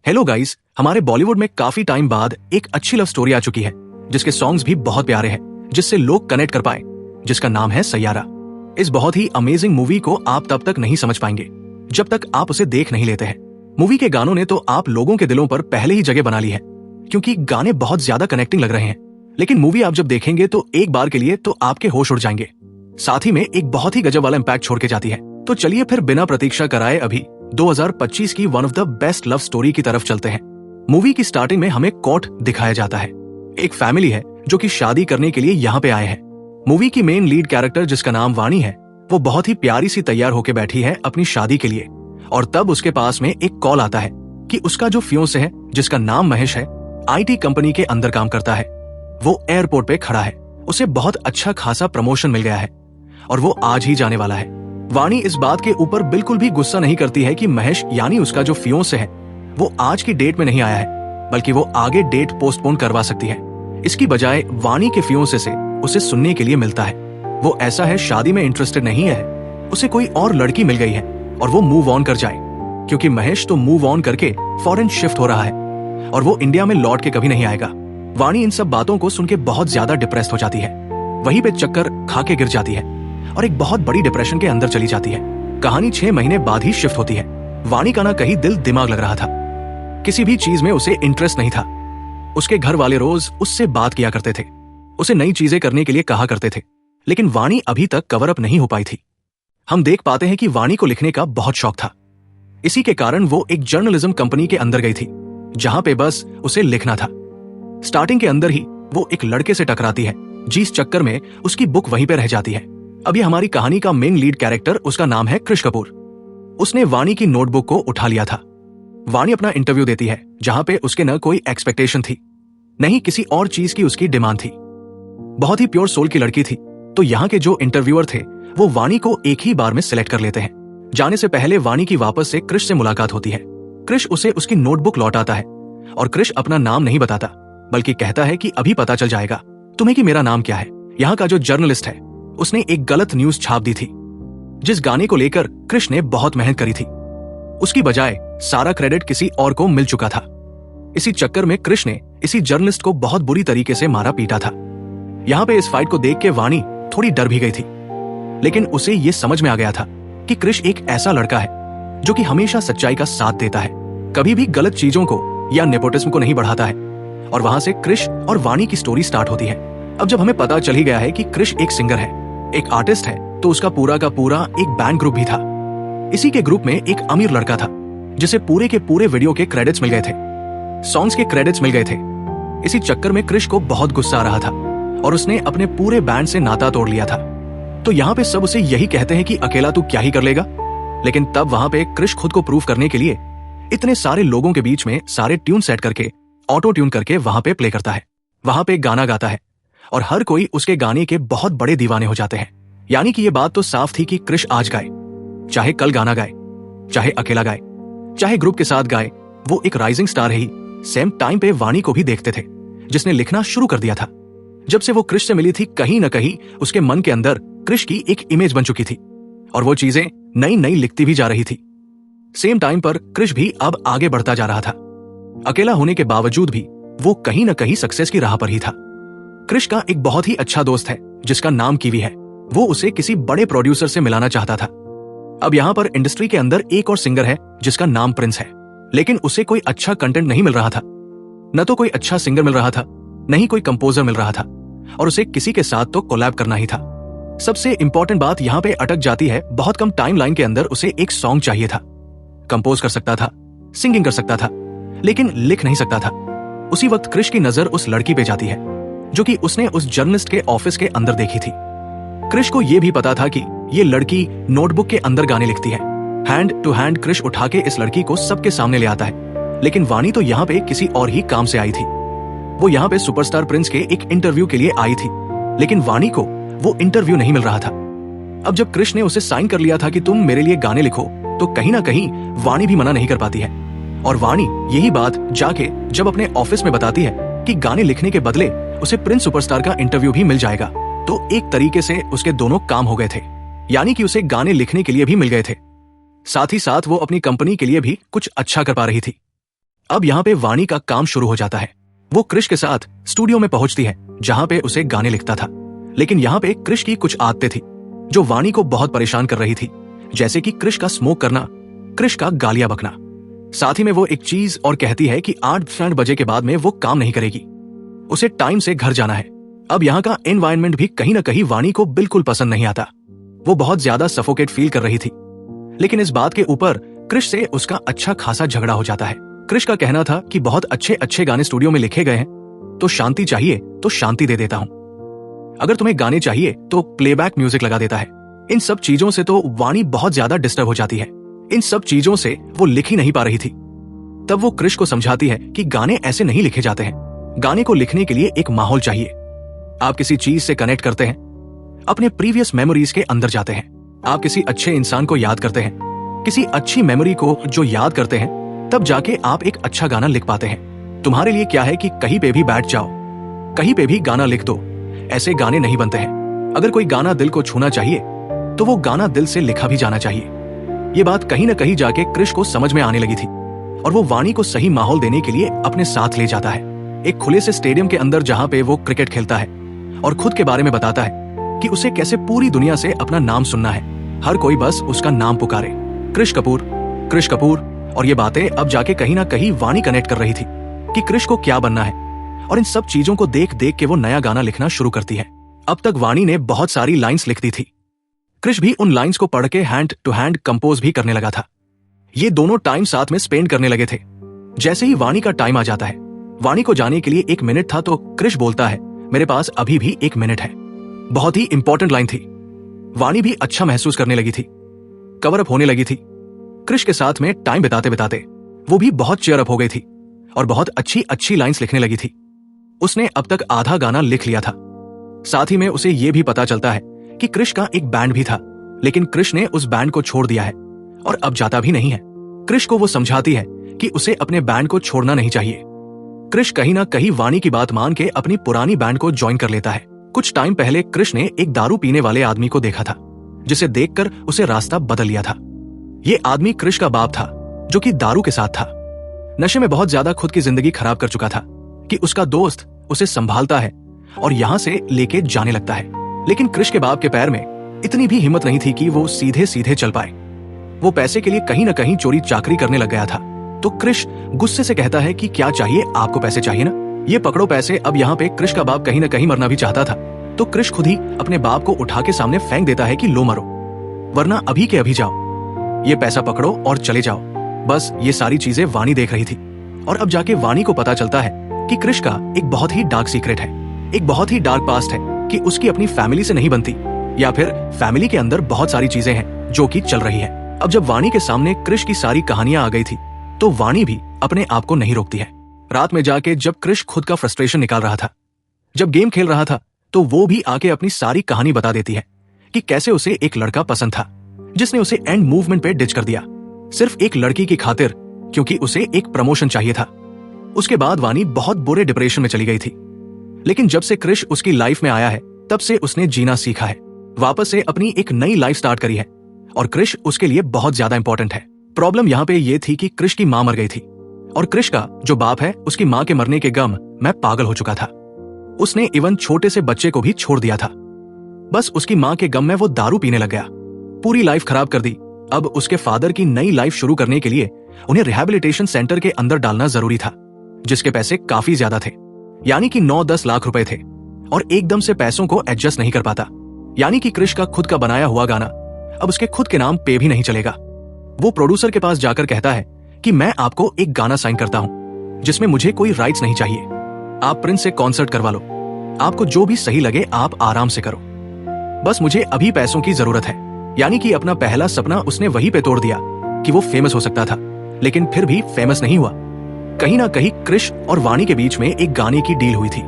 Hello guys, हमारे बॉलीवुड में काफी टाइम बाद एक अच्छी लव स्टोरी आ चुकी है जिसके सॉन्ग्स भी बहुत प्यारे हैं, जिससे लोग कनेक्ट कर पाए, जिसका नाम है सैयारा। इस बहुत ही अमेजिंग मूवी को आप तब तक नहीं समझ पाएंगे जब तक आप उसे देख नहीं लेते हैं। मूवी के गानों ने तो आप लोगों के दिलों पर पहले ही जगह बना ली है, क्योंकि गाने बहुत ज्यादा कनेक्टिंग लग रहे हैं। लेकिन मूवी आप जब देखेंगे तो एक बार के लिए तो आपके होश उड़ जाएंगे, साथ ही में एक बहुत ही गजब वाला इम्पैक्ट छोड़ के जाती है। तो चलिए फिर बिना प्रतीक्षा कराए अभी 2025 की one of the best love story की तरफ चलते हैं। मूवी की स्टार्टिंग में हमें कोर्ट दिखाया जाता है। एक फैमिली है जो कि शादी करने के लिए यहाँ पे आए हैं। मूवी की मेन लीड कैरेक्टर जिसका नाम वाणी है, वो बहुत ही प्यारी सी तैयार होकर बैठी है अपनी शादी के लिए। और तब उसके पास में एक कॉल आता है कि उसका जो फियोंसे है जिसका नाम महेश है, आईटी कंपनी के अंदर काम करता है। वो एयरपोर्ट पे खड़ा है, उसे बहुत अच्छा खासा प्रमोशन मिल गया है और वो आज ही जाने वाला है। वाणी इस बात के ऊपर बिल्कुल भी गुस्सा नहीं करती है कि महेश यानी उसका जो फियोंसे है वो आज की डेट में नहीं आया है, बल्कि वो आगे डेट पोस्टपोन करवा सकती है। इसकी बजाय वाणी के फियोंसे से उसे सुनने के लिए मिलता है वो ऐसा है, शादी में इंटरेस्टेड नहीं है, उसे कोई और लड़की मिल गई है और वो मूव ऑन कर जाए, क्योंकि महेश तो मूव ऑन करके फॉरेन शिफ्ट हो रहा है और वो इंडिया में लौट के कभी नहीं आएगा। वाणी इन सब बातों को सुन के बहुत ज्यादा डिप्रेस्ड हो जाती है, वहीं पे चक्कर खा के गिर जाती है और एक बहुत बड़ी डिप्रेशन के अंदर चली जाती है। कहानी 6 महीने बाद ही शिफ्ट होती है। वाणी का ना कहीं दिल दिमाग लग रहा था, किसी भी चीज में उसे इंटरेस्ट नहीं था। उसके घर वाले रोज उससे बात किया करते थे, उसे नई चीजें करने के लिए कहा करते थे, लेकिन वाणी अभी तक कवर अप नहीं हो पाई थी। हम देख पाते हैं कि वाणी को लिखने का बहुत शौक था। इसी के कारण वो एक जर्नलिज्म कंपनी के अंदर गई थी, जहां पे बस उसे लिखना था। स्टार्टिंग के अंदर ही वो एक लड़के से टकराती है, जिस चक्कर में उसकी बुक वहीं पे रह जाती है। अभी हमारी कहानी का मेन लीड कैरेक्टर, उसका नाम है कृष कपूर। उसने वाणी की नोटबुक को उठा लिया था। वाणी अपना इंटरव्यू देती है, जहां पे उसके न कोई एक्सपेक्टेशन थी, नहीं किसी और चीज की उसकी डिमांड थी। बहुत ही प्योर सोल की लड़की थी। तो यहाँ के जो इंटरव्यूअर थे वो वाणी को एक ही बार में सिलेक्ट कर लेते हैं। जाने से पहले वाणी की वापस से कृष से मुलाकात होती है। कृष उसे उसकी नोटबुक लौटाता है और कृष अपना नाम नहीं बताता, बल्कि कहता है कि अभी पता चल जाएगा तुम्हें कि मेरा नाम क्या है। यहाँ का जो जर्नलिस्ट है उसने एक गलत न्यूज छाप दी थी, जिस गाने को लेकर कृष ने बहुत मेहनत करी थी, उसकी बजाय सारा क्रेडिट किसी और को मिल चुका था। इसी चक्कर में कृष ने इसी जर्नलिस्ट को बहुत बुरी तरीके से मारा पीटा था। यहाँ पे इस फाइट को देख के वाणी थोड़ी डर भी गई थी, लेकिन उसे ये समझ में आ गया था कि कृष एक ऐसा लड़का है जो कि हमेशा सच्चाई का साथ देता है, कभी भी गलत चीजों को या नेपोटिज्म को नहीं बढ़ाता है। और वहां से कृष और वाणी की स्टोरी स्टार्ट होती है। अब जब हमें पता चल ही गया है कि कृष एक सिंगर है, एक आर्टिस्ट है, तो उसका पूरा का पूरा एक बैंड ग्रुप भी था। इसी के ग्रुप में एक अमीर लड़का था जिसे पूरे के पूरे वीडियो के क्रेडिट्स मिल गए थे, सॉन्ग्स के क्रेडिट्स मिल गए थे। इसी चक्कर में कृष को बहुत गुस्सा आ रहा था और उसने अपने पूरे बैंड से नाता तोड़ लिया था। तो यहाँ पे सब उसे यही कहते हैं कि अकेला तू क्या ही कर लेगा, लेकिन तब वहां पे कृष खुद को प्रूव करने के लिए इतने सारे लोगों के बीच में सारे ट्यून सेट करके ऑटो ट्यून करके वहां पे प्ले करता है, वहां पे गाना गाता है और हर कोई उसके गाने के बहुत बड़े दीवाने हो जाते हैं। यानी कि ये बात तो साफ थी कि कृष आज गाए, चाहे कल गाना गाए, चाहे अकेला गाए, चाहे ग्रुप के साथ गाए, वो एक राइजिंग स्टार है ही। सेम टाइम पे वाणी को भी देखते थे, जिसने लिखना शुरू कर दिया था। जब से वो कृष से मिली थी, कहीं न कहीं उसके मन के अंदर कृष की एक इमेज बन चुकी थी और वो चीजें नई नई लिखती भी जा रही थी। सेम टाइम पर कृष भी अब आगे बढ़ता जा रहा था। अकेला होने के बावजूद भी वो कहीं न कहीं सक्सेस की राह पर ही था। कृष का एक बहुत ही अच्छा दोस्त है जिसका नाम कीवी है। वो उसे किसी बड़े प्रोड्यूसर से मिलाना चाहता था। अब यहाँ पर इंडस्ट्री के अंदर एक और सिंगर है जिसका नाम प्रिंस है, लेकिन उसे कोई अच्छा कंटेंट नहीं मिल रहा था। न तो कोई अच्छा सिंगर मिल रहा था, न ही कोई कंपोजर मिल रहा था, और उसे किसी के साथ तो कोलैब करना ही था। सबसे इंपॉर्टेंट बात यहाँ पे अटक जाती है, बहुत कम टाइमलाइन के अंदर उसे एक सॉन्ग चाहिए था। कंपोज कर सकता था, सिंगिंग कर सकता था, लेकिन लिख नहीं सकता था। उसी वक्त कृष की नजर उस लड़की पे जाती है जो कि उसने उस जर्नलिस्ट के ऑफिस के अंदर देखी थी। कृष को यह भी पता था कि ये लड़की नोटबुक के अंदर गाने लिखती है। हैंड टू हैंड कृष उठा के इस लड़की को सबके सामने ले आता है, लेकिन वाणी तो यहाँ पे किसी और ही काम से आई थी। वो यहाँ पे सुपरस्टार प्रिंस के एक इंटरव्यू के लिए आई थी, लेकिन वाणी को वो इंटरव्यू नहीं मिल रहा था। अब जब कृष ने उसे साइन कर लिया था कि तुम मेरे लिए गाने लिखो, तो कहीं ना कहीं वाणी भी मना नहीं कर पाती है। और वाणी यही बात जाके जब अपने ऑफिस में बताती है कि गाने लिखने के बदले उसे प्रिंस सुपरस्टार का इंटरव्यू भी मिल जाएगा, तो एक तरीके से उसके दोनों काम हो गए थे। यानी कि उसे गाने लिखने के लिए भी मिल गए थे, साथ ही साथ वो अपनी कंपनी के लिए भी कुछ अच्छा कर पा रही थी। अब यहाँ पे वाणी का काम शुरू हो जाता है। वो क्रिश के साथ स्टूडियो में पहुंचती है जहां पे उसे गाने लिखता था। लेकिन यहाँ पे क्रिश की कुछ आदतें थी जो वाणी को बहुत परेशान कर रही थी, जैसे कि क्रिश का स्मोक करना, क्रिश का गालियां बकना। साथ ही में वो एक चीज और कहती है कि 8 बजे के बाद में वो काम नहीं करेगी, उसे टाइम से घर जाना है। अब यहाँ का एनवायरनमेंट भी कहीं ना कहीं वाणी को बिल्कुल पसंद नहीं आता। वो बहुत ज्यादा सफोकेट फील कर रही थी। लेकिन इस बात के ऊपर क्रिश से उसका अच्छा खासा झगड़ा हो जाता है। क्रिश का कहना था कि बहुत अच्छे अच्छे गाने स्टूडियो में लिखे गए हैं, तो शांति चाहिए तो शांति दे देता हूं, अगर तुम्हें गाने चाहिए तो प्लेबैक म्यूजिक लगा देता है। इन सब चीजों से तो वाणी बहुत ज्यादा डिस्टर्ब हो जाती है। इन सब चीजों से वो लिख ही नहीं पा रही थी। तब वो क्रिश को समझाती है कि गाने ऐसे नहीं लिखे जाते हैं, गाने को लिखने के लिए एक माहौल चाहिए। आप किसी चीज से कनेक्ट करते हैं, अपने प्रीवियस मेमोरीज के अंदर जाते हैं, आप किसी अच्छे इंसान को याद करते हैं, किसी अच्छी मेमोरी को जो याद करते हैं, तब जाके आप एक अच्छा गाना लिख पाते हैं। तुम्हारे लिए क्या है कि कहीं पे भी बैठ जाओ, कहीं पे भी गाना लिख दो, ऐसे गाने नहीं बनते हैं। अगर कोई गाना दिल को छूना चाहिए तो वो गाना दिल से लिखा भी जाना चाहिए। ये बात कहीं ना कहीं जाके क्रिश को समझ में आने लगी थी और वो वाणी को सही माहौल देने के लिए अपने साथ ले जाता है एक खुले से स्टेडियम के अंदर जहां पे वो क्रिकेट खेलता है और खुद के बारे में बताता है कि उसे कैसे पूरी दुनिया से अपना नाम सुनना है, हर कोई बस उसका नाम पुकारे, क्रिश कपूर, क्रिश कपूर। और ये बातें अब जाके कहीं ना कहीं वाणी कनेक्ट कर रही थी कि क्रिश को क्या बनना है। और इन सब चीजों को देख देख के वो नया गाना लिखना शुरू करती है। अब तक वाणी ने बहुत सारी लाइंस लिख दी थी। क्रिश भी उन लाइंस को पढ़ के हैंड टू हैंड कंपोज भी करने लगा था। ये दोनों टाइम साथ में स्पेंड करने लगे थे। जैसे ही वाणी का टाइम आ जाता है, वाणी को जाने के लिए 1 मिनट था, तो क्रिश बोलता है, मेरे पास अभी भी 1 मिनट है। बहुत ही इंपॉर्टेंट लाइन थी। वाणी भी अच्छा महसूस करने लगी थी, कवर अप होने लगी थी। क्रिश के साथ में टाइम बिताते बिताते वो भी बहुत चेयर अप हो गई थी और बहुत अच्छी अच्छी लाइंस लिखने लगी थी। उसने अब तक आधा गाना लिख लिया था। साथ ही में उसे यह भी पता चलता है कि क्रिश का एक बैंड भी था, लेकिन क्रिश ने उस बैंड को छोड़ दिया है और अब जाता भी नहीं है। क्रिश को वो समझाती है कि उसे अपने बैंड को छोड़ना नहीं चाहिए। क्रिश कहीं ना कहीं वाणी की बात मान के अपनी पुरानी बैंड को ज्वाइन कर लेता है। कुछ टाइम पहले क्रिश ने एक दारू पीने वाले आदमी को देखा था, जिसे देखकर उसे रास्ता बदल लिया था। ये आदमी क्रिश का बाप था, जो कि दारू के साथ था। नशे में बहुत ज्यादा खुद की जिंदगी खराब कर चुका था कि उसका दोस्त उसे संभालता है और यहां से लेके जाने लगता है। लेकिन क्रिश के बाप के पैर में इतनी भी हिम्मत नहीं थी कि वो सीधे सीधे चल पाए। वो पैसे के लिए कहीं ना कहीं चोरी चाकरी करने लग गया था। तो क्रिश गुस्से से कहता है कि क्या चाहिए, आपको पैसे चाहिए ना, ये पकड़ो पैसे। अब यहाँ पे क्रिश का बाप कहीं ना कहीं मरना भी चाहता था, तो क्रिश खुद ही अपने बाप को उठा के सामने फेंक देता है कि लो मरो, वरना अभी के अभी जाओ, ये पैसा पकड़ो और चले जाओ। बस ये सारी चीजें वाणी देख रही थी और अब जाके वाणी को पता चलता है कि क्रिश का एक बहुत ही डार्क सीक्रेट है, एक बहुत ही डार्क पास्ट है कि उसकी अपनी फैमिली से नहीं बनती, या फिर फैमिली के अंदर बहुत सारी चीजें हैं जो कि चल रही है। अब जब वाणी के सामने क्रिश की सारी कहानियां आ गई थी, तो वाणी भी अपने आप को नहीं रोकती है। रात में जाके जब क्रिश खुद का फ्रस्ट्रेशन निकाल रहा था, जब गेम खेल रहा था, तो वो भी आके अपनी सारी कहानी बता देती है कि कैसे उसे एक लड़का पसंद था जिसने उसे एंड मूवमेंट पे डिच कर दिया, सिर्फ एक लड़की की खातिर, क्योंकि उसे एक प्रमोशन चाहिए था। उसके बाद वाणी बहुत बुरे डिप्रेशन में चली गई थी। लेकिन जब से क्रिश उसकी लाइफ में आया है, तब से उसने जीना सीखा है, वापस से अपनी एक नई लाइफ स्टार्ट करी है और क्रिश उसके लिए बहुत ज्यादा इंपॉर्टेंट है। प्रॉब्लम यहाँ पे ये थी कि क्रिश की मां मर गई थी और क्रिश का जो बाप है, उसकी मां के मरने के गम में पागल हो चुका था। उसने इवन छोटे से बच्चे को भी छोड़ दिया था। बस उसकी मां के गम में वो दारू पीने लग गया, पूरी लाइफ खराब कर दी। अब उसके फादर की नई लाइफ शुरू करने के लिए उन्हें रिहैबिलिटेशन सेंटर के अंदर डालना जरूरी था, जिसके पैसे काफी ज्यादा थे, यानी कि 9-10 लाख रुपए थे, और एकदम से पैसों को एडजस्ट नहीं कर पाता। यानी कि क्रिश का खुद का बनाया हुआ गाना अब उसके खुद के नाम पे भी नहीं चलेगा। वो प्रोड्यूसर के पास जाकर कहता है कि मैं आपको एक गाना साइन करता हूं जिसमें मुझे कोई राइट्स नहीं चाहिए, आप प्रिंस से कॉन्सर्ट करवा लो, आपको जो भी सही लगे आप आराम से करो, बस मुझे अभी पैसों की जरूरत है। यानी कि अपना पहला सपना उसने वहीं पे तोड़ दिया कि वो फेमस हो सकता था, लेकिन फिर भी फेमस नहीं हुआ। कहीं ना कहीं क्रिश और वाणी के बीच में एक गाने की डील हुई थी।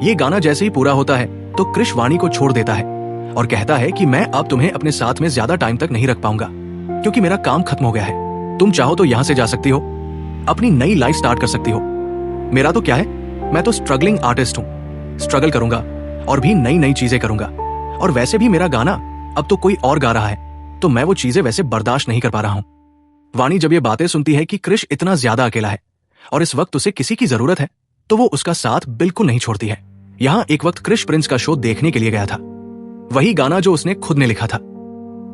ये गाना जैसे ही पूरा होता है तो क्रिश वाणी को छोड़ देता है और कहता है कि मैं अब तुम्हें अपने साथ में ज्यादा टाइम तक नहीं रख पाऊंगा, क्योंकि मेरा काम खत्म हो गया है। तुम चाहो तो यहां से जा सकती हो, अपनी नई लाइफ स्टार्ट कर सकती हो। मेरा तो क्या है, मैं तो स्ट्रगलिंग आर्टिस्ट हूं, स्ट्रगल करूंगा और भी नई नई चीजें करूंगा। और वैसे भी मेरा गाना अब तो कोई और गा रहा है, तो मैं वो चीजें वैसे बर्दाश्त नहीं कर पा रहा हूं। वाणी जब ये बातें सुनती है कि क्रिश इतना ज्यादा अकेला है, और इस वक्त उसे किसी की जरूरत है तो वो उसका साथ बिल्कुल नहीं छोड़ती है। यहाँ एक वक्त क्रिश प्रिंस का शो देखने के लिए गया था। वही गाना जो उसने खुद ने लिखा था,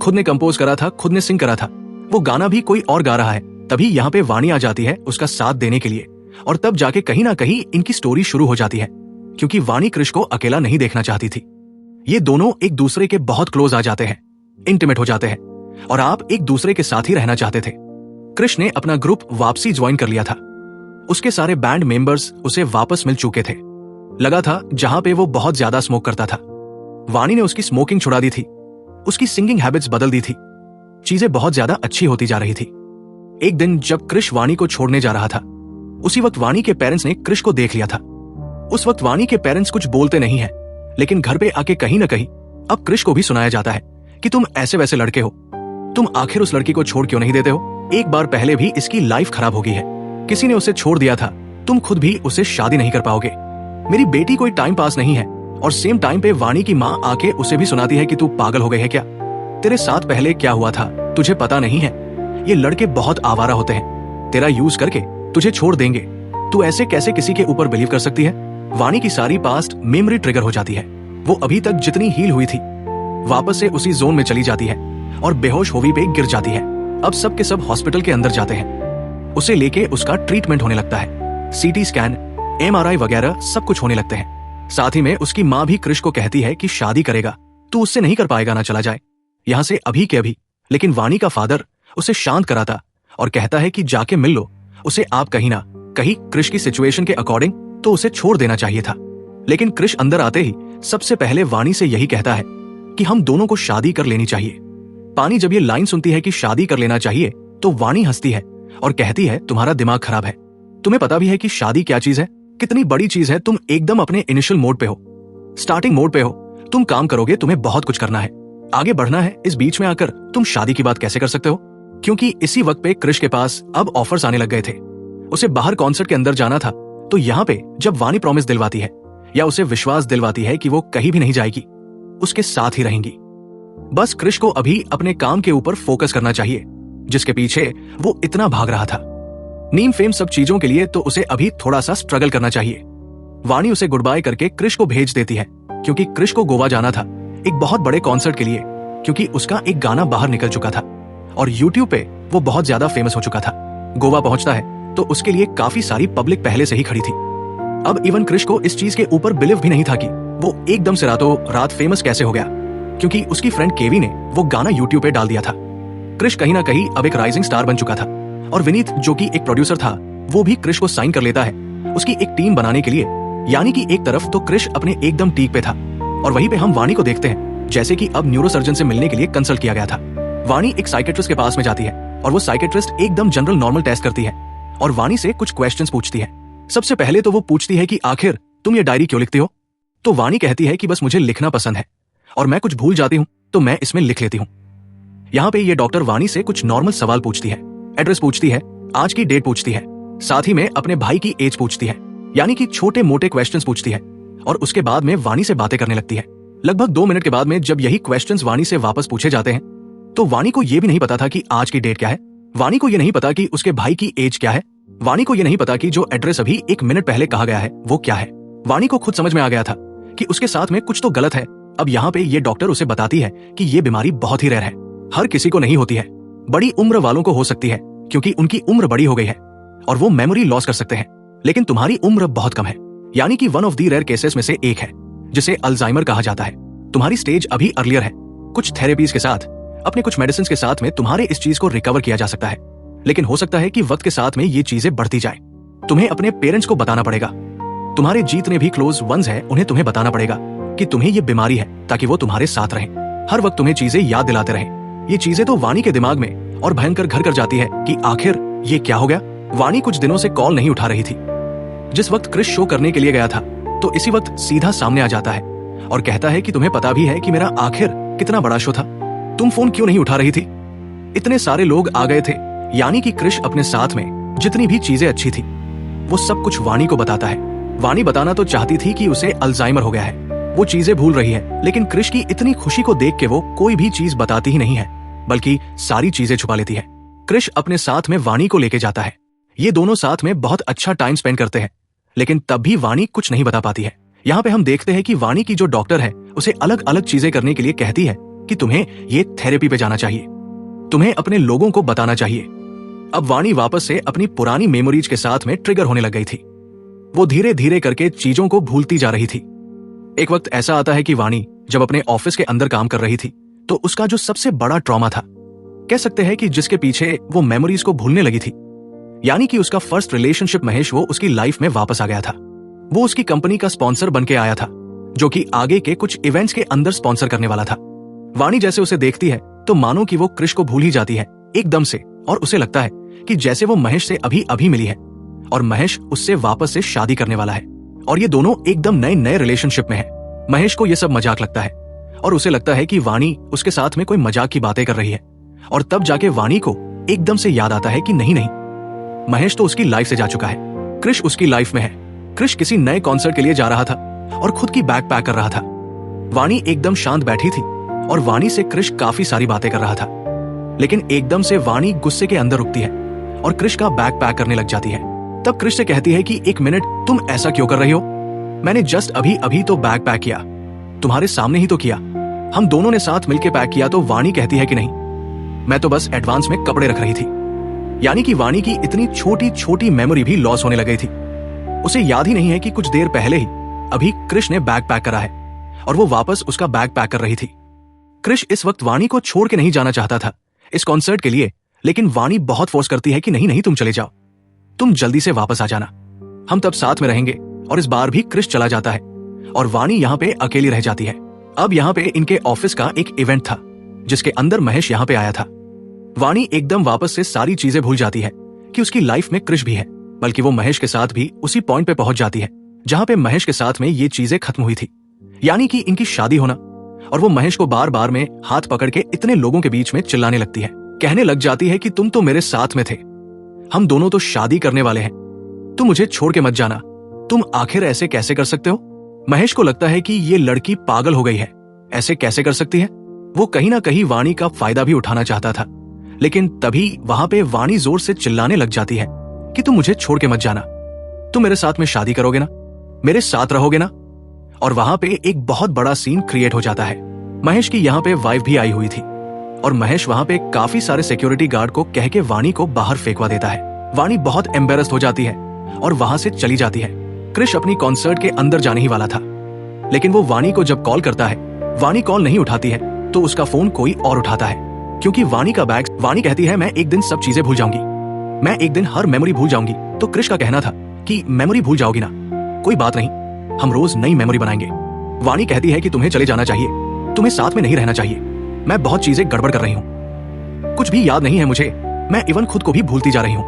खुद ने कंपोज करा था, खुद ने सिंग करा था, वो गाना भी कोई और गा रहा है। तभी यहाँ पे वाणी आ जाती है उसका साथ देने के लिए, और तब जाके कहीं ना कहीं इनकी स्टोरी शुरू हो जाती है, क्योंकि वाणी क्रिश को अकेला नहीं देखना चाहती थी। ये दोनों एक दूसरे के बहुत क्लोज आ जाते हैं, इंटीमेट हो जाते हैं, और आप एक दूसरे के साथ ही रहना चाहते थे। क्रिश ने अपना ग्रुप वापसी ज्वाइन कर लिया था। उसके सारे बैंड मेंबर्स उसे वापस मिल चुके थे। लगा था जहां पे वो बहुत ज्यादा स्मोक करता था, वाणी ने उसकी स्मोकिंग छुड़ा दी थी, उसकी सिंगिंग हैबिट्स बदल दी थी, चीजें बहुत ज्यादा अच्छी होती जा रही थी। एक दिन जब क्रिश वाणी को छोड़ने जा रहा था, उसी वक्त वाणी के पेरेंट्स ने क्रिश को देख लिया था। उस वक्त वाणी के पेरेंट्स कुछ बोलते नहीं है, लेकिन घर पे आके कहीं ना कहीं अब क्रिश को भी सुनाया जाता है कि तुम ऐसे वैसे लड़के हो, तुम आखिर उस लड़की को छोड़ क्यों नहीं देते हो? एक बार पहले भी इसकी लाइफ खराब हो गई है, किसी ने उसे छोड़ दिया था, तुम खुद भी उसे शादी नहीं कर पाओगे। मेरी बेटी कोई टाइम पास नहीं है। और सेम टाइम पे वाणी की माँ आके उसे भी सुनाती है कि तू पागल हो गई है क्या? तेरे साथ पहले क्या हुआ था तुझे पता नहीं है? ये लड़के बहुत आवारा होते हैं, तेरा यूज करके तुझे छोड़ देंगे, तू ऐसे कैसे किसी के ऊपर बिलीव कर सकती है? वाणी की सारी पास्ट मेमोरी ट्रिगर हो जाती है। वो अभी तक जितनी हील हुई थी वापस से उसी जोन में चली जाती है और बेहोश होवी पे गिर जाती है। अब सब के सब हॉस्पिटल के अंदर जाते हैं, उसे लेके उसका ट्रीटमेंट होने लगता है, सीटी स्कैन, MRI वगैरह सब कुछ होने लगते हैं। साथ ही में उसकी माँ भी क्रिश को कहती है कि शादी करेगा तू उससे नहीं कर पाएगा, ना चला जाए यहां से अभी के अभी। लेकिन वाणी का फादर उसे शांत कराता और कहता है कि जाके मिल लो उसे, आप कहीं ना कहीं क्रिश की सिचुएशन के अकॉर्डिंग तो उसे छोड़ देना चाहिए था। लेकिन क्रिश अंदर आते ही सबसे पहले वाणी से यही कहता है कि हम दोनों को शादी कर लेनी चाहिए। पानी जब ये लाइन सुनती है कि शादी कर लेना चाहिए तो वाणी हंसती है और कहती है तुम्हारा दिमाग खराब है, तुम्हें पता भी है कि शादी क्या चीज है, कितनी बड़ी चीज है, तुम एकदम अपने इनिशियल मोड पे हो, स्टार्टिंग मोड पे हो, तुम काम करोगे, तुम्हें बहुत कुछ करना है, आगे बढ़ना है, इस बीच में आकर तुम शादी की बात कैसे कर सकते हो? क्योंकि इसी वक्त पे क्रिश के पास अब ऑफर्स आने लग गए थे। उसे बाहर कॉन्सर्ट के अंदर जाना था, तो यहाँ पे जब वाणी प्रॉमिस दिलवाती है या उसे विश्वास दिलवाती है कि वो कहीं भी नहीं जाएगी, उसके साथ ही रहेंगी, बस क्रिश को अभी अपने काम के ऊपर फोकस करना चाहिए जिसके पीछे वो इतना भाग रहा था। नीम फेम सब चीजों के लिए तो उसे अभी थोड़ा सा स्ट्रगल करना चाहिए। वाणी उसे गुड बाय करके क्रिश को भेज देती है, क्योंकि क्रिश को गोवा जाना था एक बहुत बड़े कॉन्सर्ट के लिए, क्योंकि उसका एक गाना बाहर निकल चुका था और यूट्यूब पे वो बहुत ज्यादा फेमस हो चुका था। गोवा पहुंचता है तो उसके लिए काफी सारी पब्लिक पहले से ही खड़ी थी। अब इवन क्रिश को इस चीज के ऊपर बिलीव भी नहीं था कि वो एकदम से रातों रात फेमस कैसे हो गया, क्योंकि उसकी फ्रेंड केवी ने वो गाना यूट्यूब पे डाल दिया था। क्रिश कहीं ना कहीं अब एक राइजिंग स्टार बन चुका था और विनीत जो कि एक प्रोड्यूसर था वो भी क्रिश को साइन कर लेता है उसकी एक टीम बनाने के लिए। यानी कि एक तरफ तो क्रिश अपने एकदम पीक पे था और वहीं पे हम वाणी को देखते हैं जैसे कि अब न्यूरोसर्जन से मिलने के लिए कंसल्ट किया गया था। वाणी एक साइकेट्रिस्ट के पास में जाती है और वो साइकेट्रिस्ट एकदम जनरल नॉर्मल टेस्ट करती है और वाणी से कुछ क्वेश्चंस पूछती है। सबसे पहले तो वो पूछती है कि आखिर तुम ये डायरी क्यों लिखती हो? तो वाणी कहती है कि बस मुझे लिखना पसंद है और मैं कुछ भूल जाती हूँ तो मैं इसमें लिख लेती हूँ। यहाँ पे ये डॉक्टर वाणी से कुछ नॉर्मल सवाल पूछती है, एड्रेस पूछती है, आज की डेट पूछती है, साथ ही में अपने भाई की एज पूछती है, यानी कि छोटे मोटे क्वेश्चंस पूछती है और उसके बाद में वाणी से बातें करने लगती है। लगभग 2 मिनट के बाद में जब यही क्वेश्चंस वाणी से वापस पूछे जाते हैं तो वाणी को ये भी नहीं पता था कि आज की डेट क्या है, वाणी को ये नहीं पता कि उसके भाई की एज क्या है, वाणी को ये नहीं पता कि जो एड्रेस अभी 1 मिनट पहले कहा गया है वो क्या है। वाणी को खुद समझ में आ गया था कि उसके साथ में कुछ तो गलत है। अब यहाँ पे ये डॉक्टर उसे बताती है कि ये बीमारी बहुत ही रेयर है, हर किसी को नहीं होती है, बड़ी उम्र वालों को हो सकती है क्योंकि उनकी उम्र बड़ी हो गई है और वो मेमोरी लॉस कर सकते हैं, लेकिन तुम्हारी उम्र बहुत कम है, यानी कि 1 ऑफ द रेयर केसेस में से एक है जिसे अल्जाइमर कहा जाता है। तुम्हारी स्टेज अभी अर्लियर है, कुछ थेरेपीज के साथ, अपने कुछ मेडिसिन के साथ में तुम्हारे इस चीज को रिकवर किया जा सकता है, लेकिन हो सकता है कि वक्त के साथ में ये चीजें बढ़ती जाए। तुम्हें अपने पेरेंट्स को बताना पड़ेगा, तुम्हारे जितने भी क्लोज वंस हैं उन्हें तुम्हें बताना पड़ेगा कि तुम्हें ये बीमारी है, ताकि वो तुम्हारे साथ रहें, हर वक्त तुम्हें चीजें याद दिलाते रहें। ये चीजें तो वाणी के दिमाग में और भयंकर घर कर जाती है कि आखिर ये क्या हो गया। वाणी कुछ दिनों से कॉल नहीं उठा रही थी। जिस वक्त क्रिश शो करने के लिए गया था तो इसी वक्त सीधा सामने आ जाता है और कहता है कि तुम्हें पता भी है कि मेरा आखिर कितना बड़ा शो था, तुम फोन क्यों नहीं उठा रही थी? इतने सारे लोग आ गए थे। यानी कि क्रिश अपने साथ में जितनी भी चीजें अच्छी थी वो सब कुछ वाणी को बताता है। वाणी बताना तो चाहती थी कि उसे अल्जाइमर हो गया है, वो चीजें भूल रही है, लेकिन क्रिश की इतनी खुशी को देख के वो कोई भी चीज बताती ही नहीं है, बल्कि सारी चीजें छुपा लेती है। क्रिश अपने साथ में वाणी को लेके जाता है, ये दोनों साथ में बहुत अच्छा टाइम स्पेंड करते हैं, लेकिन तब भी वाणी कुछ नहीं बता पाती है। यहाँ पे हम देखते हैं कि वाणी की जो डॉक्टर है उसे अलग अलग चीजें करने के लिए कहती है कि तुम्हें ये थेरेपी पे जाना चाहिए, तुम्हें अपने लोगों को बताना चाहिए। अब वाणी वापस से अपनी पुरानी मेमोरीज के साथ में ट्रिगर होने लग गई थी। वो धीरे धीरे करके चीजों को भूलती जा रही थी। एक वक्त ऐसा आता है कि वाणी जब अपने ऑफिस के अंदर काम कर रही थी तो उसका जो सबसे बड़ा ट्रॉमा था, कह सकते हैं कि जिसके पीछे वो मेमोरीज को भूलने लगी थी, यानी कि उसका फर्स्ट रिलेशनशिप महेश वो उसकी लाइफ में वापस आ गया था। वो उसकी कंपनी का स्पॉन्सर बन के आया था, जो कि आगे के कुछ इवेंट्स के अंदर स्पॉन्सर करने वाला था। वाणी जैसे उसे देखती है तो मानो कि वो क्रिश को भूल ही जाती है एकदम से, और उसे लगता है कि जैसे वो महेश से अभी अभी मिली है और महेश उससे वापस से शादी करने वाला है और ये दोनों एकदम नए नए रिलेशनशिप में है। महेश को ये सब मजाक लगता है और उसे लगता है कि वाणी उसके साथ में कोई मजाक की बातें कर रही है, और तब जाके वाणी को एकदम से याद आता है कि नहीं नहीं, महेश तो उसकी लाइफ से जा चुका है, क्रिश उसकी लाइफ में है। क्रिश किसी नए कॉन्सर्ट के लिए जा रहा था और खुद की बैग पैक कर रहा था। वाणी एकदम शांत बैठी थी और वाणी से क्रिश काफी सारी बातें कर रहा था, लेकिन एकदम से वाणी गुस्से के अंदर रुकती है और क्रिश का बैग पैक करने लग जाती है। तब क्रिश से कहती है कि एक मिनट, तुम ऐसा क्यों कर रही हो? मैंने जस्ट अभी अभी तो बैग पैक किया, तुम्हारे सामने ही तो किया, हम दोनों ने साथ मिलकर पैक किया। तो वाणी कहती है कि नहीं, मैं तो बस एडवांस में कपड़े रख रही थी। यानी कि वाणी की इतनी छोटी छोटी मेमोरी भी लॉस होने लग गई थी। उसे याद ही नहीं है कि कुछ देर पहले ही अभी क्रिश ने बैग पैक करा है और वो वापस उसका बैग पैक कर रही थी। क्रिश इस वक्त वाणी को छोड़ के नहीं जाना चाहता था इस कॉन्सर्ट के लिए, लेकिन वाणी बहुत फोर्स करती है कि नहीं नहीं, तुम चले जाओ, तुम जल्दी से वापस आ जाना, हम तब साथ में रहेंगे। और इस बार भी क्रिश चला जाता है और वाणी यहाँ पे अकेली रह जाती है। अब यहाँ पे इनके ऑफिस का एक इवेंट था जिसके अंदर महेश यहाँ पे आया था। वाणी एकदम वापस से सारी चीजें भूल जाती है कि उसकी लाइफ में क्रिश भी है, बल्कि वो महेश के साथ भी उसी पॉइंट पे पहुंच जाती है जहां पे महेश के साथ में ये चीजें खत्म हुई थी, यानी कि इनकी शादी होना। और वो महेश को बार बार में हाथ पकड़ के इतने लोगों के बीच में चिल्लाने लगती है, कहने लग जाती है कि तुम तो मेरे साथ में थे, हम दोनों तो शादी करने वाले हैं, तुम मुझे छोड़ के मत जाना, तुम आखिर ऐसे कैसे कर सकते हो? महेश को लगता है कि ये लड़की पागल हो गई है, ऐसे कैसे कर सकती है? वो कहीं ना कहीं वाणी का फायदा भी उठाना चाहता था, लेकिन तभी वहां पे वाणी जोर से चिल्लाने लग जाती है कि तुम मुझे छोड़ के मत जाना, तुम मेरे साथ में शादी करोगे ना, मेरे साथ रहोगे ना? और वहां पे एक बहुत बड़ा सीन क्रिएट हो जाता है। महेश की यहाँ पे वाइफ भी आई हुई थी और महेश वहां पे काफी सारे सिक्योरिटी गार्ड को कह के वाणी को बाहर फेंकवा देता है। वाणी बहुत एम्बेरस्ड हो जाती है और वहां से चली जाती है। क्रिश अपनी कॉन्सर्ट के अंदर जाने ही वाला था, लेकिन वो वाणी को जब कॉल करता है, वाणी कॉल नहीं उठाती है तो उसका फोन कोई और उठाता है, क्योंकि वाणी का बैग। वाणी कहती है मैं एक दिन सब चीजें भूल जाऊंगी, मैं एक दिन हर मेमोरी भूल जाऊंगी। तो क्रिश का कहना था कि मेमोरी भूल जाओगी ना, कोई बात नहीं, हम रोज नई मेमोरी बनाएंगे। वाणी कहती है कि तुम्हें चले जाना चाहिए, तुम्हें साथ में नहीं रहना चाहिए, मैं बहुत चीजें गड़बड़ कर रही हूँ, कुछ भी याद नहीं है मुझे, मैं इवन खुद को भी भूलती जा रही हूँ,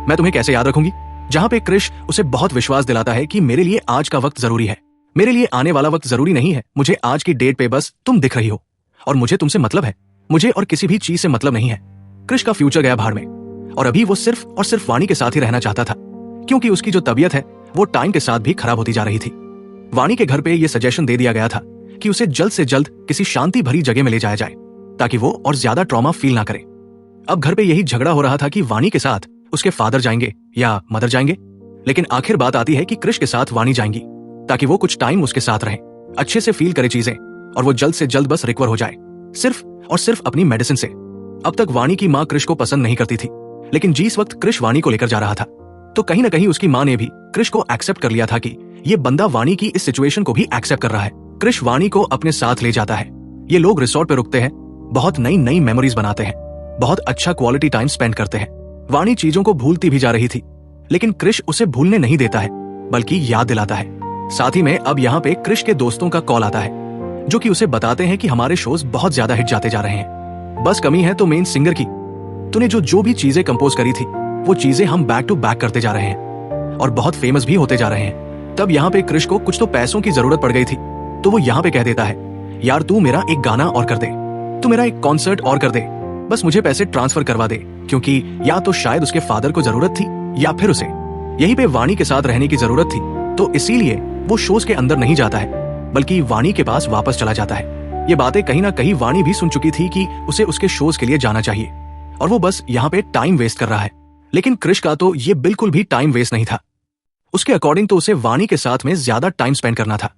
मैं तुम्हें कैसे याद रखूंगी? जहां पे क्रिश उसे बहुत विश्वास दिलाता है कि मेरे लिए आज का वक्त जरूरी है, मेरे लिए आने वाला वक्त जरूरी नहीं है, मुझे आज की डेट पे बस तुम दिख रही हो और मुझे तुमसे मतलब है, मुझे और किसी भी चीज से मतलब नहीं है। क्रिश का फ्यूचर गया भाड़ में और अभी वो सिर्फ और सिर्फ वाणी के साथ ही रहना चाहता था, क्योंकि उसकी जो तबीयत है वो टाइम के साथ भी खराब होती जा रही थी। वाणी के घर पे ये सजेशन दे दिया गया था कि उसे जल्द से जल्द किसी शांति भरी जगह में ले जाया जाए ताकि वो और ज्यादा ट्रॉमा फील ना करे। अब घर पे यही झगड़ा हो रहा था कि वाणी के साथ उसके फादर जाएंगे या मदर जाएंगे, लेकिन आखिर बात आती है कि क्रिश के साथ वाणी जाएंगी ताकि वो कुछ टाइम उसके साथ रहे, अच्छे से फील करे चीजें और वो जल्द से जल्द बस रिकवर हो जाए, सिर्फ और सिर्फ अपनी मेडिसिन से। अब तक वाणी की माँ क्रिश को पसंद नहीं करती थी, लेकिन जिस वक्त क्रिश वाणी को लेकर जा रहा था तो कहीं ना कहीं उसकी माँ ने भी क्रिश को एक्सेप्ट कर लिया था कि ये बंदा वाणी की इस सिचुएशन को भी एक्सेप्ट कर रहा है। क्रिश वाणी को अपने साथ ले जाता है, ये लोग रिसोर्ट पे रुकते हैं, बहुत नई नई मेमोरीज बनाते हैं, बहुत अच्छा क्वालिटी टाइम स्पेंड करते हैं। वाणी चीजों को भूलती भी जा रही थी, लेकिन क्रिश उसे भूलने नहीं देता है बल्कि याद दिलाता है। साथ ही में अब यहाँ पे क्रिश के दोस्तों का कॉल आता है जो कि उसे बताते हैं कि हमारे शोज बहुत ज्यादा हिट जाते जा रहे हैं, बस कमी है तो मेन सिंगर की, तूने जो भी चीजें कंपोज करी थी वो चीजें हम बैक टू बैक करते जा रहे हैं और बहुत फेमस भी होते जा रहे हैं। तब यहाँ पे क्रिश को कुछ तो पैसों की जरूरत पड़ गई थी, तो वो यहाँ पे कह देता है यार तू मेरा एक गाना और कर दे, तू मेरा एक कॉन्सर्ट और कर दे, बस मुझे पैसे ट्रांसफर करवा दे, क्योंकि या तो शायद उसके फादर को जरूरत थी या फिर उसे यहीं पे वाणी के साथ रहने की जरूरत थी, तो इसीलिए वो शोज के अंदर नहीं जाता है बल्कि वाणी के पास वापस चला जाता है। ये बातें कहीं ना कहीं वाणी भी सुन चुकी थी कि उसे उसके शोज के लिए जाना चाहिए और वो बस यहाँ पे टाइम वेस्ट कर रहा है, लेकिन कृष का तो ये बिल्कुल भी टाइम वेस्ट नहीं था। उसके अकॉर्डिंग तो उसे वाणी के साथ में ज्यादा टाइम स्पेंड करना था।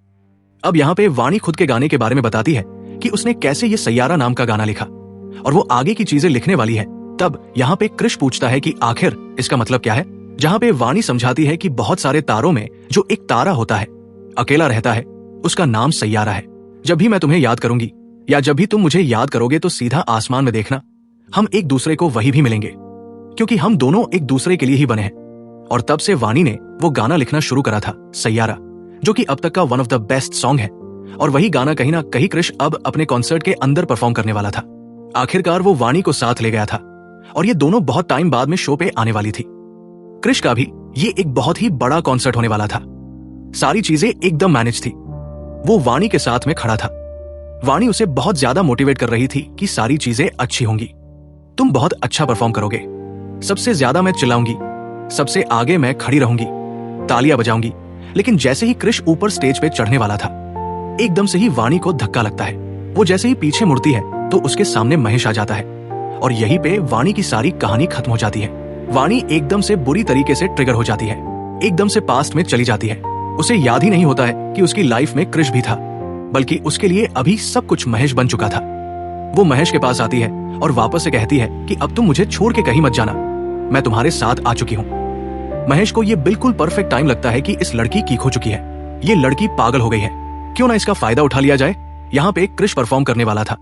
अब यहाँ पे वाणी खुद के गाने के बारे में बताती है कि उसने कैसे ये सैयारा नाम का गाना लिखा और वो आगे की चीजें लिखने वाली है। तब यहाँ पे कृष पूछता है कि आखिर इसका मतलब क्या है, जहाँ पे वाणी समझाती है कि बहुत सारे तारों में जो एक तारा होता है, अकेला रहता है, उसका नाम सैयारा है। जब भी मैं तुम्हें याद करूंगी या जब भी तुम मुझे याद करोगे तो सीधा आसमान में देखना, हम एक दूसरे को वही भी मिलेंगे, क्योंकि हम दोनों एक दूसरे के लिए ही बने हैं। और तब से वाणी ने वो गाना लिखना शुरू करा था, सैयारा, जो कि अब तक का one of the best song है। और वही गाना कहीं ना कहीं कृष अब अपने कॉन्सर्ट के अंदर परफॉर्म करने वाला था। आखिरकार वो वाणी को साथ ले गया था और ये दोनों बहुत टाइम बाद में शो पे आने वाली थी। कृष का भी ये एक बहुत ही बड़ा कॉन्सर्ट होने वाला था। सारी चीजें एकदम मैनेज थी। वो वाणी के साथ में खड़ा था। वाणी उसे बहुत ज्यादा मोटिवेट कर रही थी कि सारी चीजें अच्छी होंगी, तुम बहुत अच्छा परफॉर्म करोगे, सबसे ज्यादा मैं चिल्लाऊंगी, सबसे आगे मैं खड़ी रहूंगी, तालियां बजाऊंगी। लेकिन जैसे ही कृष ऊपर स्टेज पे चढ़ने वाला था, एकदम से ही वाणी को धक्का लगता है। वो जैसे ही पीछे मुड़ती है तो उसके सामने महेश आ जाता है और यहीं पे वाणी की सारी कहानी खत्म हो जाती है। वाणी एकदम से बुरी तरीके से ट्रिगर हो जाती है, एकदम से पास्ट में चली जाती है। उसे याद ही नहीं होता है कि उसकी लाइफ में कृष भी था, बल्कि उसके लिए अभी सब कुछ महेश बन चुका था। वो महेश के पास आती है और वापस से कहती है कि अब तुम मुझे छोड़ के कहीं मत जाना, मैं तुम्हारे साथ आ चुकी हूँ। महेश को ये बिल्कुल परफेक्ट टाइम लगता है कि इस लड़की की खो चुकी है, ये लड़की पागल हो गई है, क्यों ना इसका फायदा उठा लिया जाए। यहाँ पे कृष परफॉर्म करने वाला था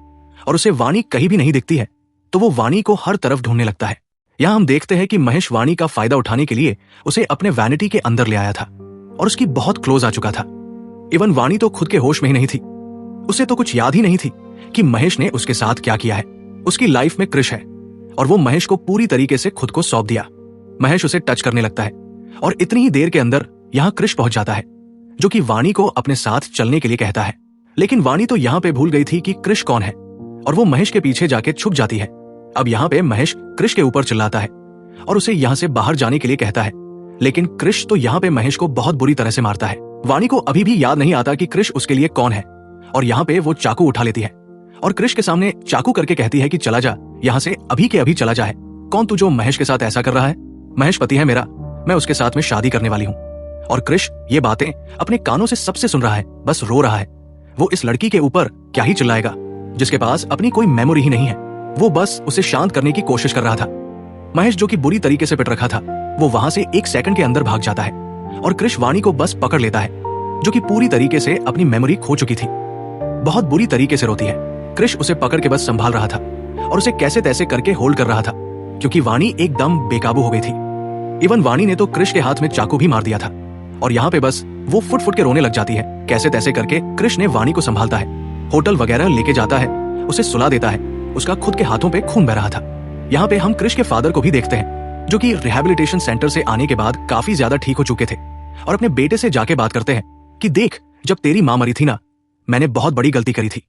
और उसे वाणी कहीं भी नहीं दिखती है, तो वो वाणी को हर तरफ ढूंढने लगता है। यहाँ हम देखते हैं कि महेश वाणी का फायदा उठाने के लिए उसे अपने वैनिटी के अंदर ले आया था और उसकी बहुत क्लोज आ चुका था। इवन वाणी तो खुद के होश में ही नहीं थी, उसे तो कुछ याद ही नहीं थी कि महेश ने उसके साथ क्या किया है। उसकी लाइफ में कृष है और वो महेश को पूरी तरीके से खुद को सौंप दिया। महेश उसे टच करने लगता है और इतनी ही देर के अंदर यहाँ कृष पहुंच जाता है, जो कि वाणी को अपने साथ चलने के लिए कहता है। लेकिन वाणी तो यहाँ पे भूल गई थी कि कृष कौन है और वो महेश के पीछे जाके छुप जाती है। अब यहाँ पे महेश कृष के ऊपर चिल्लाता है और उसे यहाँ से बाहर जाने के लिए कहता है, लेकिन कृष तो यहाँ पे महेश को बहुत बुरी तरह से मारता है। वाणी को अभी भी याद नहीं आता कि कृष उसके लिए कौन है और यहाँ पे वो चाकू उठा लेती है और कृष के सामने चाकू करके कहती है कि चला जा यहाँ से, अभी के अभी चला जा। है कौन तू जो महेश के साथ ऐसा कर रहा है? महेश पति है मेरा, मैं उसके साथ में शादी करने वाली हूँ। और कृष ये बातें अपने कानों से सबसे सुन रहा है, बस रो रहा है। वो इस लड़की के ऊपर क्या ही चिल्लाएगा जिसके पास अपनी कोई मेमोरी ही नहीं है। वो बस उसे शांत करने की कोशिश कर रहा था। महेश जो कि बुरी तरीके से पिट रखा था, वो वहां से 1 सेकंड के अंदर भाग जाता है और कृष वाणी को बस पकड़ लेता है, जो कि पूरी तरीके से अपनी मेमोरी खो चुकी थी। बहुत बुरी तरीके से रोती है। कृष उसे पकड़ के बस संभाल रहा था और उसे कैसे तैसे करके होल्ड कर रहा था, क्योंकि वाणी एकदम बेकाबू हो गई थी। इवन वाणी ने तो कृष के हाथ में चाकू भी मार दिया था और यहाँ पे बस वो फुट फुट के रोने लग जाती है। कैसे तैसे करके कृष ने वाणी को संभालता है, होटल वगैरह लेके जाता है, उसे सुला देता है। उसका खुद के हाथों पे खून बह रहा था। यहाँ पे हम कृष के फादर को भी देखते हैं, जो कि रिहैबिलिटेशन सेंटर से आने के बाद काफी ज्यादा ठीक हो चुके थे और अपने बेटे से जाके बात करते हैं कि देख, जब तेरी माँ मरी थी ना, मैंने बहुत बड़ी गलती करी थी।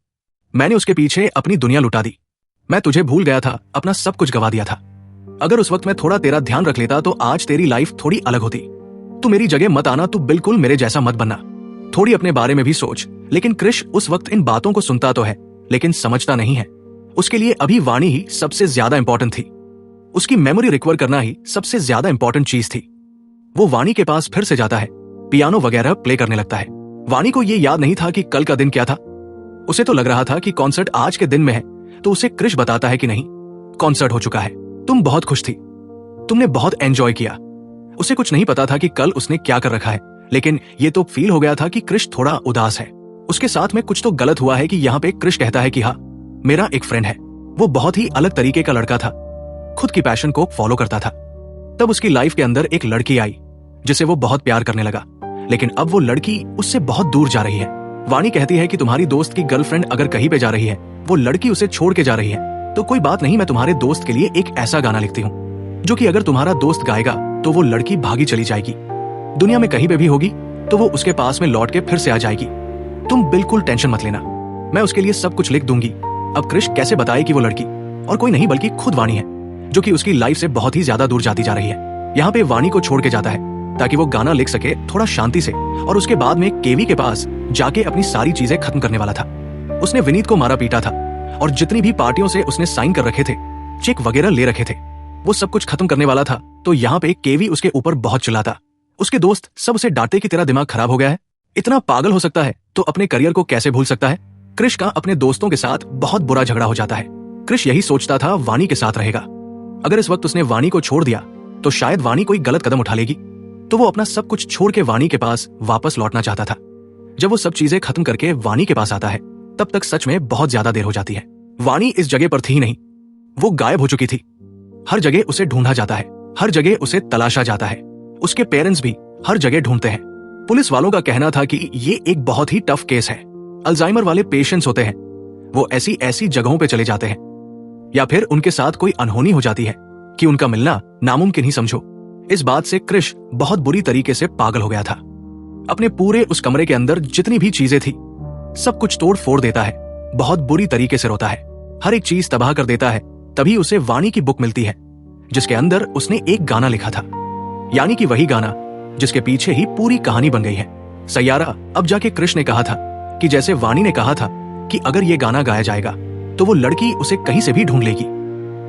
मैंने उसके पीछे अपनी दुनिया लुटा दी। मैं तुझे भूल गया था, अपना सब कुछ गवा दिया था। अगर उस वक्त मैं थोड़ा तेरा ध्यान रख लेता तो आज तेरी लाइफ थोड़ी अलग होती। तू मेरी जगह मत आना, तू बिल्कुल मेरे जैसा मत बनना, थोड़ी अपने बारे में भी सोच। लेकिन कृष उस वक्त इन बातों को सुनता तो है लेकिन समझता नहीं है। उसके लिए अभी वाणी ही सबसे ज्यादा इंपॉर्टेंट थी। उसकी मेमोरी रिकवर करना ही सबसे ज्यादा इंपॉर्टेंट चीज थी। वो वाणी के पास फिर से जाता है, पियानो वगैरह प्ले करने लगता है। वाणी को ये याद नहीं था कि कल का दिन क्या था। उसे तो लग रहा था कि कॉन्सर्ट आज के दिन में है, तो उसे कृष बताता है कि नहीं, कॉन्सर्ट हो चुका है, तुम बहुत खुश थी, तुमने बहुत एंजॉय किया। उसे कुछ नहीं पता था कि कल उसने क्या कर रखा है, लेकिन ये तो फील हो गया था कि कृष थोड़ा उदास है। उसके साथ में कुछ तो गलत हुआ है कि यहाँ पे कृष कहता है कि हाँ, मेरा एक फ्रेंड है, वो बहुत ही अलग तरीके का लड़का था, खुद की पैशन को फॉलो करता था। तब उसकी लाइफ के अंदर एक लड़की आई जिसे वो बहुत प्यार करने लगा, लेकिन अब वो लड़की उससे बहुत दूर जा रही है। वाणी कहती है कि तुम्हारी दोस्त की गर्लफ्रेंड अगर कहीं पे जा रही है, वो लड़की उसे छोड़ के जा रही है, तो कोई बात नहीं, मैं तुम्हारे दोस्त के लिए एक ऐसा गाना लिखती हूँ जो कि अगर तुम्हारा दोस्त गाएगा तो वो लड़की भागी चली जाएगी, दुनिया में कहीं पे भी होगी तो वो उसके पास में लौट के फिर से आ जाएगी। तुम बिल्कुल टेंशन मत लेना, मैं उसके लिए सब कुछ लिख दूंगी। अब कृष कैसे बताए कि वो लड़की और कोई नहीं बल्कि खुद वाणी है, जो कि उसकी लाइफ से बहुत ही ज्यादा दूर जाती जा रही है। यहाँ पे वाणी को छोड़ के जाता है ताकि वो गाना लिख सके थोड़ा शांति से, और उसके बाद में केवी के पास जाके अपनी सारी चीजें खत्म करने वाला था। उसने विनीत को मारा पीटा था और जितनी भी पार्टियों से उसने साइन कर रखे थे, चेक वगैरह ले रखे थे, वो सब कुछ खत्म करने वाला था तो यहाँ पे केवी उसके ऊपर बहुत चिल्लाता। उसके दोस्त सब उसे डांटे कि तेरा दिमाग खराब हो गया है, इतना पागल हो सकता है तो अपने करियर को कैसे भूल सकता है। क्रिश का अपने दोस्तों के साथ बहुत बुरा झगड़ा हो जाता है। क्रिश यही सोचता था वानी के साथ रहेगा। अगर इस वक्त उसने वानी को छोड़ दिया तो शायद वानी कोई गलत कदम उठा लेगी, तो वो अपना सब कुछ छोड़ के वानी के पास वापस लौटना चाहता था। जब वो सब चीजें खत्म करके वानी के पास आता है तब तक सच में बहुत ज्यादा देर हो जाती है। वानी इस जगह पर थी ही नहीं, वो गायब हो चुकी थी। हर जगह उसे ढूंढा जाता है, हर जगह उसे तलाशा जाता है। उसके पेरेंट्स भी हर जगह ढूंढते हैं। पुलिस वालों का कहना था कि ये एक बहुत ही टफ केस है। अल्जाइमर वाले पेशेंट्स होते हैं, वो ऐसी ऐसी जगहों पे चले जाते हैं या फिर उनके साथ कोई अनहोनी हो जाती है कि उनका मिलना नामुमकिन ही समझो। इस बात से क्रिश बहुत बुरी तरीके से पागल हो गया था। अपने पूरे उस कमरे के अंदर जितनी भी चीजें थी सब कुछ तोड़ फोड़ देता है, बहुत बुरी तरीके से रोता है, हर एक चीज तबाह कर देता है। तभी उसे वानी की बुक मिलती है जिसके अंदर उसने एक गाना लिखा था, यानी कि वही गाना जिसके पीछे ही पूरी कहानी बन गई है। सैयारा। अब जाके क्रिश ने कहा था कि जैसे वानी ने कहा था कि अगर ये गाना गाया जाएगा तो वो लड़की उसे कहीं से भी ढूंढ लेगी,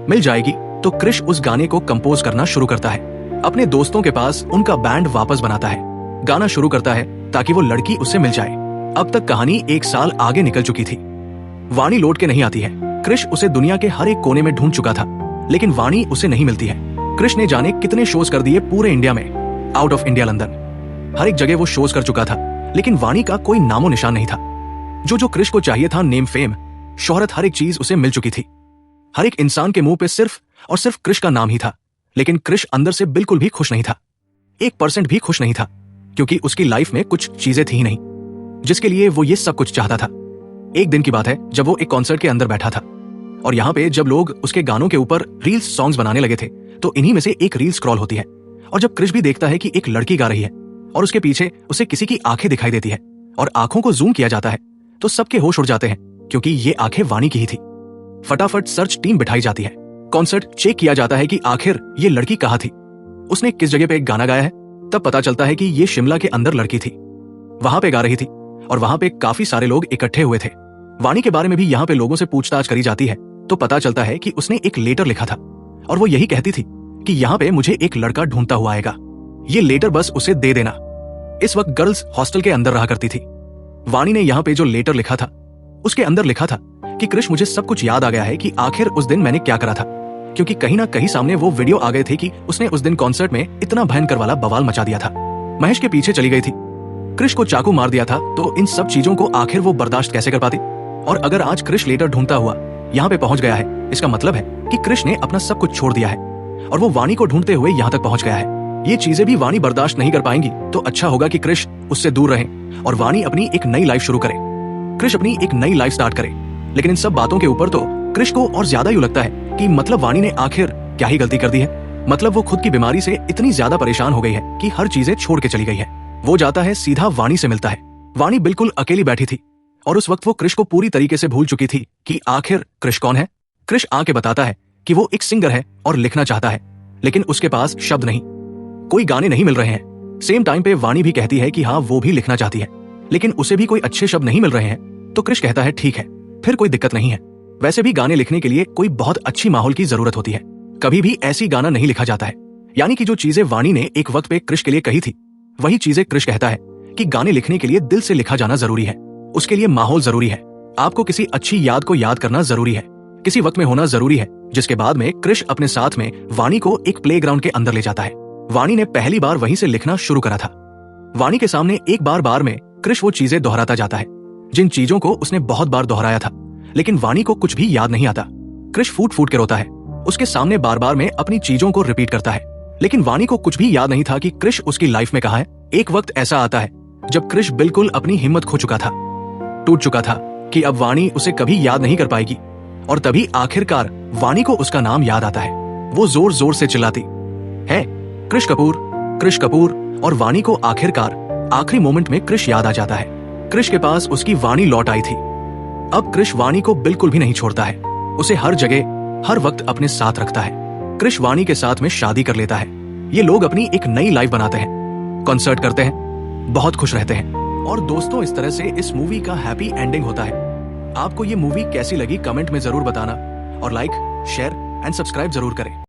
मिल जाएगी। तो क्रिश उस गाने को कंपोज करना शुरू करता है। अपने दोस्तों के पास उनका बैंड वापस बनाता है, गाना शुरू करता है ताकि वो लड़की उससे मिल जाए। अब तक कहानी 1 साल आगे निकल चुकी थी। वानी लौट के नहीं आती है। क्रिश उसे दुनिया के हर एक कोने में ढूंढ चुका था लेकिन वानी उसे नहीं मिलती है। क्रिश ने जाने कितने शोज कर दिए पूरे इंडिया में, आउट ऑफ इंडिया लंदन, हर एक जगह वो शोज कर चुका था लेकिन वानी का कोई नामो निशान नहीं था। जो क्रिश को चाहिए था, नेम, फेम, शोहरत, हर एक चीज उसे मिल चुकी थी। हर एक इंसान के मुंह पे सिर्फ और सिर्फ क्रिश का नाम ही था, लेकिन क्रिश अंदर से बिल्कुल भी खुश नहीं था, 1% भी खुश नहीं था, क्योंकि उसकी लाइफ में कुछ चीजें थी ही नहीं जिसके लिए वो ये सब कुछ चाहता था। एक दिन की बात है जब वो एक कॉन्सर्ट के अंदर बैठा था और यहाँ पे जब लोग उसके गानों के ऊपर रील्स सॉन्ग्स बनाने लगे थे तो इन्हीं में से एक रील स्क्रॉल होती है और जब क्रिश भी देखता है कि एक लड़की गा रही है और उसके पीछे उसे किसी की आंखें दिखाई देती है और आंखों को जूम किया जाता है तो सबके होश उड़ जाते हैं क्योंकि ये आंखें वानी की ही थी। फटाफट सर्च टीम बिठाई जाती है, कॉन्सर्ट चेक किया जाता है कि आखिर ये लड़की कहाँ थी, उसने किस जगह पे एक गाना गाया है। तब पता चलता है कि ये शिमला के अंदर लड़की थी, वहां पे गा रही थी और वहां पे काफी सारे लोग इकट्ठे हुए थे। वानी के बारे में भी यहाँ पे लोगों से पूछताछ करी जाती है तो पता चलता है कि उसने एक लेटर लिखा था और वो यही कहती थी कि यहाँ पे मुझे एक लड़का ढूंढता हुआ आएगा, ये लेटर बस उसे दे देना। इस वक्त गर्ल्स हॉस्टल के अंदर रहा करती थी। वानी ने यहाँ पे जो लेटर लिखा था उसके अंदर लिखा था कि क्रिश, मुझे सब कुछ याद आ गया है कि आखिर उस दिन मैंने क्या करा था, क्योंकि कहीं ना कहीं सामने वो वीडियो आ गए थे कि उसने उस दिन कॉन्सर्ट में इतना भयंकर वाला बवाल मचा दिया था। महेश के पीछे चली गई थी, क्रिश को चाकू मार दिया था, तो इन सब चीजों को आखिर वो बर्दाश्त कैसे कर पाती। और अगर आज क्रिश लेटर ढूंढता हुआ यहाँ पे पहुंच गया है, इसका मतलब है कि क्रिश ने अपना सब कुछ छोड़ दिया है और वो वानी को ढूंढते हुए यहाँ तक पहुंच गया है। ये चीजें भी वानी बर्दाश्त नहीं कर पाएंगी तो अच्छा होगा कि क्रिश उससे दूर रहे और वानी अपनी एक नई लाइफ शुरू करे, क्रिश अपनी एक नई लाइफ स्टार्ट करे। लेकिन इन सब बातों के ऊपर तो क्रिश को और ज्यादा यूं लगता है कि मतलब वानी ने आखिर क्या ही गलती कर दी है। मतलब वो खुद की बीमारी से इतनी ज्यादा परेशान हो गई है कि हर चीजें छोड़ के चली गई है। वो जाता है सीधा वानी से मिलता है। वानी बिल्कुल अकेली बैठी थी और उस वक्त वो क्रिश को पूरी तरीके से भूल चुकी थी कि आखिर क्रिश कौन है। क्रिश आके बताता है कि वो एक सिंगर है और लिखना चाहता है, लेकिन उसके पास शब्द नहीं, कोई गाने नहीं मिल रहे हैं। सेम टाइम पे वानी भी कहती है कि हाँ वो भी लिखना चाहती है, लेकिन उसे भी कोई अच्छे शब्द नहीं मिल रहे हैं। तो क्रिश कहता है ठीक है, फिर कोई दिक्कत नहीं है। वैसे भी गाने लिखने के लिए कोई बहुत अच्छी माहौल की जरूरत होती है, कभी भी ऐसी गाना नहीं लिखा जाता है। यानी कि जो चीजें वानी ने एक वक्त पे क्रिश के लिए कही थी वही चीजें क्रिश कहता है कि गाने लिखने के लिए दिल से लिखा जाना जरूरी है, उसके लिए माहौल जरूरी है, आपको किसी अच्छी याद को याद करना जरूरी है, किसी वक्त में होना जरूरी है। जिसके बाद में क्रिश अपने साथ में वानी को एक प्लेग्राउंड के अंदर ले जाता है। वानी ने पहली बार वहीं से लिखना शुरू करा था। वानी के सामने एक बार में क्रिश वो चीजें दोहराता जाता है जिन चीजों को उसने बहुत बार दोहराया था, लेकिन वानी को कुछ भी याद नहीं आता। क्रिश फूट फूट के रोता है, उसके सामने बार में अपनी चीजों को रिपीट करता है, लेकिन वानी को कुछ भी याद नहीं था कि क्रिश उसकी लाइफ में कहाँ है। एक वक्त ऐसा आता है जब क्रिश बिल्कुल अपनी हिम्मत खो चुका था, टूट चुका था कि अब वानी उसे कभी याद नहीं कर पाएगी। और तभी आखिरकार वानी को उसका नाम याद आता है। वो जोर जोर से चिल्लाती है, क्रिश कपूर, क्रिश कपूर। और वानी को आखिरकार आखिरी मोमेंट में क्रिश याद आ जाता है। क्रिश के पास उसकी वानी लौट आई थी। अब क्रिश वानी को बिल्कुल भी नहीं छोड़ता है, उसे हर जगह हर वक्त अपने साथ रखता है। क्रिश वानी के साथ में शादी कर लेता है। ये लोग अपनी एक नई लाइफ बनाते हैं, कॉन्सर्ट करते हैं, बहुत खुश रहते हैं। और दोस्तों, इस तरह से इस मूवी का हैप्पी एंडिंग होता है। आपको ये मूवी कैसी लगी कमेंट में जरूर बताना और लाइक, शेयर एंड सब्सक्राइब जरूर करें।